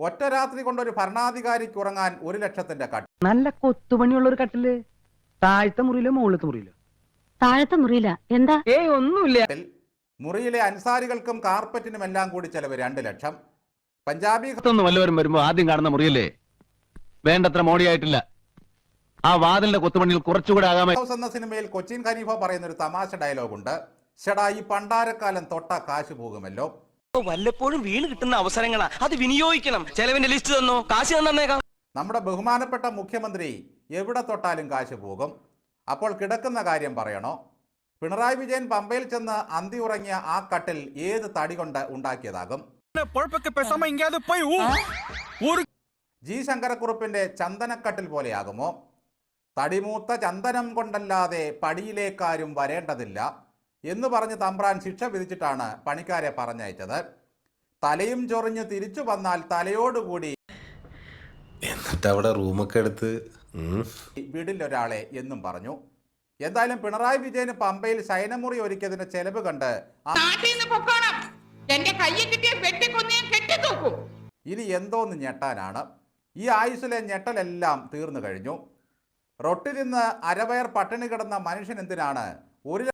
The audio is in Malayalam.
ഒറ്റ രാത്രി കൊണ്ടൊരു ഭരണാധികാരിക്ക് ഉറങ്ങാൻ 1 ലക്ഷത്തിന്റെ കട്ടിൽ. നല്ല കൊത്തുപണിയുള്ള ഒരു കട്ടില്. താഴത്തെ മുറിയിലോ മുകളിലത്തെ മുറിയിലോ? താഴത്തെ മുറിയില്ല. എന്താ? ഒന്നുമില്ല. മുറിയിലെ അൻസാരികൾക്കും കാർപ്പറ്റിനും എല്ലാം കൂടി ചെലവ് 2 ലക്ഷം. പഞ്ചാബി വല്ലവരും വരുമ്പോ ആദ്യം കാണുന്ന മുറിയല്ലേ, വേണ്ടത്ര മോടിയായിട്ടില്ല. ആ വാതിലിന്റെ കൊത്തുപണിയിൽ കുറച്ചുകൂടെ ആകാമേ. ഹൗസ് എന്ന സിനിമയിൽ കൊച്ചിൻ ഖനീഫ പറയുന്ന ഒരു തമാശ ഡയലോഗുണ്ട്. ഷെടാ, ഈ പണ്ടാരക്കാലം തൊട്ട കാശ് പോകുമല്ലോ. വല്ലപ്പോഴും വീണ് കിട്ടുന്ന അവസരങ്ങളാ, അത് വിനിയോഗിക്കണം. ചെലവിന്റെ ലിസ്റ്റ് തന്നോ, കാശ് തന്നേക്കാം. നമ്മുടെ ബഹുമാനപ്പെട്ട മുഖ്യമന്ത്രി എവിടെ തൊട്ടാലും കാശ് പോകും. അപ്പോൾ കിടക്കുന്ന കാര്യം പറയണോ? പിണറായി വിജയൻ പമ്പയിൽ ചെന്ന് അന്തി ഉറങ്ങിയ ആ കട്ടിൽ ഏത് തടി കൊണ്ട് ഉണ്ടാക്കിയതാകും? ജി ശങ്കരക്കുറുപ്പിന്റെ ചന്ദനക്കട്ടിൽ പോലെയാകുമോ? തടിമൂത്ത ചന്ദനം കൊണ്ടല്ലാതെ പടിയിലേക്കാരും വരേണ്ടതില്ല എന്ന് പറഞ്ഞ് തമ്പ്രാൻ ശിക്ഷ വിധിച്ചിട്ടാണ് പണിക്കാരെ പറഞ്ഞയച്ചത്. തലയും ചൊറിഞ്ഞ് തിരിച്ചു വന്നാൽ തലയോടുകൂടി എന്നിട്ട് അവിടെ റൂമൊക്കെ എടുത്ത് വീടിലൊരാളെ എന്നും പറഞ്ഞു. എന്തായാലും പിണറായി വിജയന് പമ്പയിൽ ശയനമുറി ഒരുക്കിയതിന്റെ ചെലവ് കണ്ട് ഇനി എന്തോന്ന് ഞെട്ടാനാണ്. ഈ ആയുസ്സിലെ ഞെട്ടലെല്ലാം തീർന്നു കഴിഞ്ഞു. റൊട്ടി തിന്ന് അരവയർ പട്ടിണി കിടന്ന മനുഷ്യൻ എന്തിനാണ് 1